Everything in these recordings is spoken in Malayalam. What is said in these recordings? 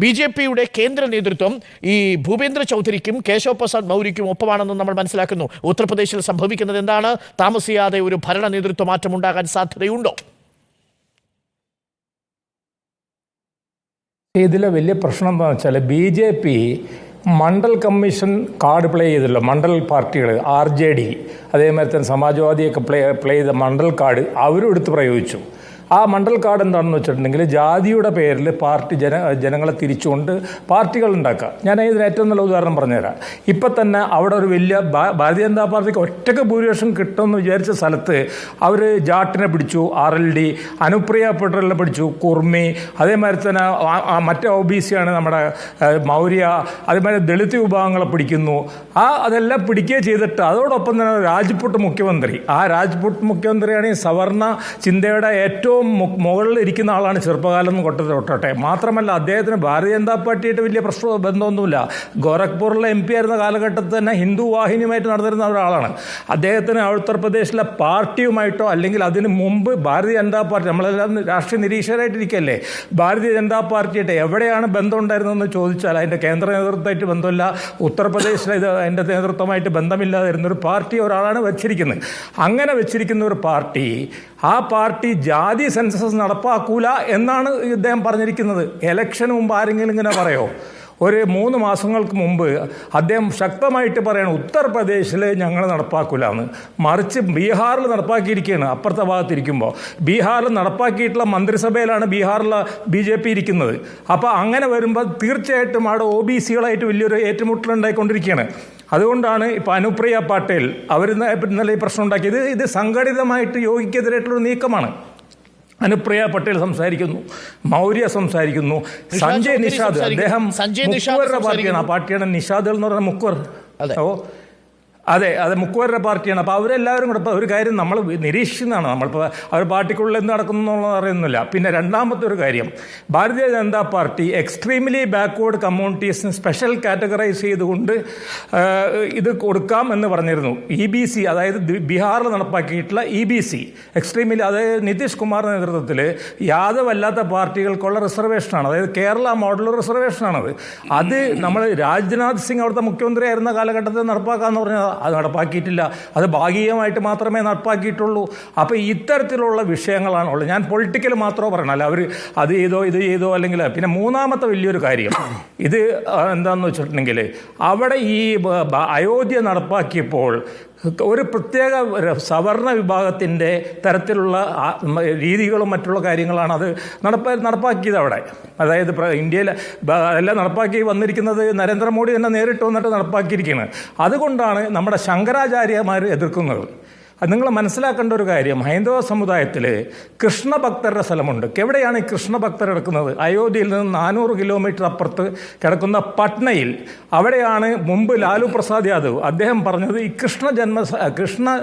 BJPയുടെ കേന്ദ്ര നേതൃത്വം ഈ ഭൂപേന്ദ്ര ചൗധരിക്കും കേശവ് പ്രസാദ് മൗര്യയ്ക്കും ഒപ്പമാണെന്ന് നമ്മൾ മനസ്സിലാക്കുന്നു. ഉത്തർപ്രദേശിൽ സംഭവിക്കുന്നത് എന്താണ്? താമസിയാതെ ഒരു ഭരണ നേതൃത്വ മാറ്റം ഉണ്ടാകാൻ സാധ്യതയുണ്ടോ? ഇതിലെ വലിയ പ്രശ്നം എന്താണെന്ന് വെച്ചാൽ BJP Mandal commission card play ചെയ്തല്ലോ. മണ്ഡൽ പാർട്ടികൾ RJD അതേമാതിരി തന്നെ സമാജ്വാദിയൊക്കെ പ്ലേ ചെയ്ത മണ്ഡൽ കാർഡ് അവരും എടുത്ത് പ്രയോഗിച്ചു. ആ മണ്ഡൽ കാർഡ് എന്താണെന്ന് വെച്ചിട്ടുണ്ടെങ്കിൽ ജാതിയുടെ പേരിൽ പാർട്ടി ജനങ്ങളെ തിരിച്ചുകൊണ്ട് പാർട്ടികൾ ഉണ്ടാക്കുക. ഞാൻ ഇതിന് ഏറ്റവും നല്ല ഉദാഹരണം പറഞ്ഞുതരാം. ഇപ്പം തന്നെ അവിടെ ഒരു വലിയ ഭാരതീയ ജനതാ പാർട്ടിക്ക് ഒറ്റയ്ക്ക് ഭൂരിപക്ഷം കിട്ടുമെന്ന് വിചാരിച്ച സ്ഥലത്ത് അവർ ജാട്ടിനെ പിടിച്ചു, RLD, അനുപ്രിയ പട്ടേലിനെ പിടിച്ചു, കുർമി, അതേമാതിരി തന്നെ മറ്റേ OBC ആണ് നമ്മുടെ മൗര്യ, അതേമാതിരി ദളിത് വിഭാഗങ്ങളെ പിടിക്കുന്നു. അതെല്ലാം പിടിക്കുകയും ചെയ്തിട്ട് അതോടൊപ്പം തന്നെ രാജ്പുട്ട് മുഖ്യമന്ത്രി, ആ രാജ്പുട്ട് മുഖ്യമന്ത്രിയാണ് ഈ സവർണ ചിന്തയുടെ ഏറ്റവും മുകളിൽ ഇരിക്കുന്ന ആളാണ്. ചെറുപ്പകാലം തൊട്ടെ മാത്രമല്ല അദ്ദേഹത്തിന് ഭാരതീയ ജനതാ പാർട്ടിയായിട്ട് വലിയ ബന്ധമൊന്നുമില്ല. ഗോരഖ്പൂറിലെ MP ആയിരുന്ന കാലഘട്ടത്തിൽ തന്നെ ഹിന്ദു വാഹിനിയുമായിട്ട് നടന്നിരുന്ന ഒരാളാണ്. അദ്ദേഹത്തിന് ഉത്തർപ്രദേശിലെ പാർട്ടിയുമായിട്ടോ അല്ലെങ്കിൽ അതിന് മുമ്പ് ഭാരതീയ ജനതാ പാർട്ടി, നമ്മളെല്ലാം രാഷ്ട്രീയ നിരീക്ഷകരായിട്ടിരിക്കുകയല്ലേ, ഭാരതീയ ജനതാ പാർട്ടിയായിട്ട് എവിടെയാണ് ബന്ധം ഉണ്ടായിരുന്നതെന്ന് ചോദിച്ചാൽ അതിൻ്റെ കേന്ദ്ര നേതൃത്വമായിട്ട് ബന്ധമില്ല, ഉത്തർപ്രദേശിലെ അതിൻ്റെ നേതൃത്വമായിട്ട് ബന്ധമില്ലാതിരുന്നൊരു പാർട്ടി ഒരാളാണ് വെച്ചിരിക്കുന്നത്. അങ്ങനെ വെച്ചിരിക്കുന്ന ഒരു പാർട്ടി, ആ പാർട്ടി ജാതി സെൻസസ് നടപ്പാക്കൂല എന്നാണ് ഇദ്ദേഹം പറഞ്ഞിരിക്കുന്നത്. ഇലക്ഷന് മുമ്പ് ആരെങ്കിലും ഇങ്ങനെ പറയോ? ഒരു 3 മാസങ്ങൾക്ക് മുമ്പ് അദ്ദേഹം ശക്തമായിട്ട് പറയണം ഉത്തർപ്രദേശിൽ ഞങ്ങൾ നടപ്പാക്കില്ല എന്ന്. മറിച്ച് ബീഹാറിൽ നടപ്പാക്കിയിരിക്കുകയാണ്. അപ്പുറത്തെ ഭാഗത്തിരിക്കുമ്പോൾ ബീഹാറിൽ നടപ്പാക്കിയിട്ടുള്ള മന്ത്രിസഭയിലാണ് ബീഹാറിലെ BJP ഇരിക്കുന്നത്. അപ്പോൾ അങ്ങനെ വരുമ്പോൾ തീർച്ചയായിട്ടും അവിടെ OBCകളായിട്ട് വലിയൊരു ഏറ്റുമുട്ടലുണ്ടായിക്കൊണ്ടിരിക്കുകയാണ്. അതുകൊണ്ടാണ് ഇപ്പോൾ അനുപ്രിയ പട്ടേൽ അവർ ഇന്നലെ ഈ പ്രശ്നം ഉണ്ടാക്കിയത്. ഇത് സംഘടിതമായിട്ട് യോഗിക്കെതിരായിട്ടുള്ളൊരു നീക്കമാണ്. അനുപ്രിയ പട്ടേൽ സംസാരിക്കുന്നു, മൗര്യ സംസാരിക്കുന്നു, സഞ്ജയ് നിഷാദ്, അദ്ദേഹം മുക്വറുടെ പാർട്ടിയാണ്. ആ പാർട്ടിയാണ് നിഷാദ് എന്ന് പറയുന്ന മുക്വർ. അതെ മുക്വറുടെ പാർട്ടിയാണ്. അപ്പോൾ അവരെല്ലാവരും കൂടെ ഇപ്പോൾ ഒരു കാര്യം നമ്മൾ നിരീക്ഷിക്കുന്നതാണ്. നമ്മളിപ്പോൾ അവർ പാർട്ടിക്കുള്ളിൽ എന്ത് നടക്കുന്നു എന്നുള്ളത് അറിയുന്നില്ല. പിന്നെ രണ്ടാമത്തെ ഒരു കാര്യം, ഭാരതീയ ജനതാ പാർട്ടി എക്സ്ട്രീംലി ബാക്ക്വേർഡ് കമ്മ്യൂണിറ്റീസിന് സ്പെഷ്യൽ കാറ്റഗറൈസ് ചെയ്തുകൊണ്ട് ഇത് കൊടുക്കാം എന്ന് പറഞ്ഞിരുന്നു. EBC, അതായത് ബീഹാറിൽ നടപ്പാക്കിയിട്ടുള്ള EBC എക്സ്ട്രീംലി, അതായത് നിതീഷ് കുമാറിൻ്റെ നേതൃത്വത്തിൽ യാദവ് അല്ലാത്ത പാർട്ടികൾക്കുള്ള റിസർവേഷനാണ്. അതായത് കേരള മോഡൽ റിസർവേഷനാണത്. അത് നമ്മൾ രാജ്നാഥ് സിംഗ് അവിടുത്തെ മുഖ്യമന്ത്രി ആയിരുന്ന കാലഘട്ടത്തിൽ നടപ്പാക്കാമെന്ന് പറഞ്ഞാൽ അത് നടപ്പാക്കിയിട്ടില്ല. അത് ഭാഗികമായിട്ട് മാത്രമേ നടപ്പാക്കിയിട്ടുള്ളൂ. അപ്പോൾ ഇത്തരത്തിലുള്ള വിഷയങ്ങളാണുള്ളത്. ഞാൻ പൊളിറ്റിക്കൽ മാത്രമേ പറയണം, അല്ല അവർ അത് ചെയ്തോ ഇത് ചെയ്തോ അല്ലെങ്കിൽ. പിന്നെ മൂന്നാമത്തെ വലിയൊരു കാര്യം, ഇത് എന്താണെന്ന് വെച്ചിട്ടുണ്ടെങ്കിൽ അവിടെ ഈ അയോധ്യ നടപ്പാക്കിയപ്പോൾ ഒരു പ്രത്യേക സവർണ വിഭാഗത്തിൻ്റെ തരത്തിലുള്ള രീതികളും മറ്റുള്ള കാര്യങ്ങളാണ് അത് നടപ്പാക്കിയത് അവിടെ. അതായത് ഇന്ത്യയിൽ എല്ലാം നടപ്പാക്കി വന്നിരിക്കുന്നത് നരേന്ദ്രമോദി തന്നെ നേരിട്ട് വന്നിട്ട് നടപ്പാക്കിയിരിക്കുന്നത്. അതുകൊണ്ടാണ് നമ്മുടെ ശങ്കരാചാര്യമാർ എതിർക്കുന്നത്. അത് നിങ്ങൾ മനസ്സിലാക്കേണ്ട ഒരു കാര്യം, ഹൈന്ദവ സമുദായത്തിൽ കൃഷ്ണഭക്തരുടെ സ്ഥലമുണ്ട്. എവിടെയാണ് ഈ കൃഷ്ണഭക്തർ കിടക്കുന്നത്? അയോധ്യയിൽ നിന്ന് 400 കിലോമീറ്റർ അപ്പുറത്ത് കിടക്കുന്ന പട്നയിൽ. അവിടെയാണ് മുമ്പ് ലാലു പ്രസാദ് യാദവ് അദ്ദേഹം പറഞ്ഞത് ഈ കൃഷ്ണ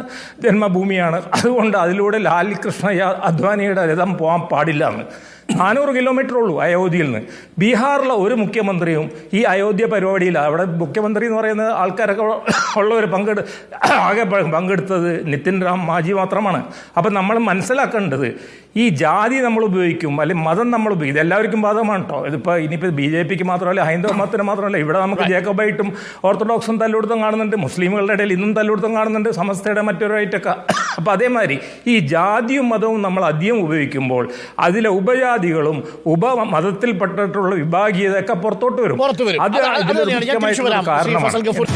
ജന്മഭൂമിയാണ്, അതുകൊണ്ട് അതിലൂടെ ലാൽ കൃഷ്ണ അദ്വാനിയുടെ രഥം പോകാൻ പാടില്ല എന്ന്. 400 കിലോമീറ്റർ ഉള്ളൂ അയോധ്യയിൽ നിന്ന്. ബീഹാറിലെ ഒരു മുഖ്യമന്ത്രിയും ഈ അയോധ്യ പരിപാടിയില്ല. അവിടെ മുഖ്യമന്ത്രി എന്ന് പറയുന്ന ആൾക്കാരൊക്കെ ഉള്ളവർ ആകെ പങ്കെടുത്തത് നിതിൻ റാം മാജി മാത്രമാണ്. അപ്പം നമ്മൾ മനസ്സിലാക്കേണ്ടത് ഈ ജാതി നമ്മൾ ഉപയോഗിക്കും, അല്ലെങ്കിൽ മതം നമ്മൾ ഉപയോഗിക്കും. ഇതെല്ലാവർക്കും ബാധകമാണ് കേട്ടോ. ഇതിപ്പോൾ ഇനിയിപ്പോൾ BJPക്ക് മാത്രമല്ല, ഹൈന്ദവ മതത്തിന് മാത്രമല്ല. ഇവിടെ നമുക്ക് ജേക്കബായിട്ടും ഓർത്തഡോക്സും തല്ലുകൊടുത്തും കാണുന്നുണ്ട്, മുസ്ലിമുകളുടെ ഇടയിൽ ഇന്നും തല്ലുകൊടുത്തും കാണുന്നുണ്ട്, സമസ്തയുടെ മറ്റൊരായിട്ടൊക്കെ. അപ്പോൾ അതേമാതിരി ഈ ജാതിയും മതവും നമ്മൾ അധികം ഉപയോഗിക്കുമ്പോൾ അതിലെ ഉപജാതികളും ഉപമതത്തിൽപ്പെട്ടിട്ടുള്ള വിഭാഗീയതയൊക്കെ പുറത്തോട്ട് വരും. അത് ഇതിലൊരു മുഖ്യമായിട്ടുള്ള കാരണമാണ്.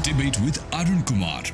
Debate with Arun Kumar.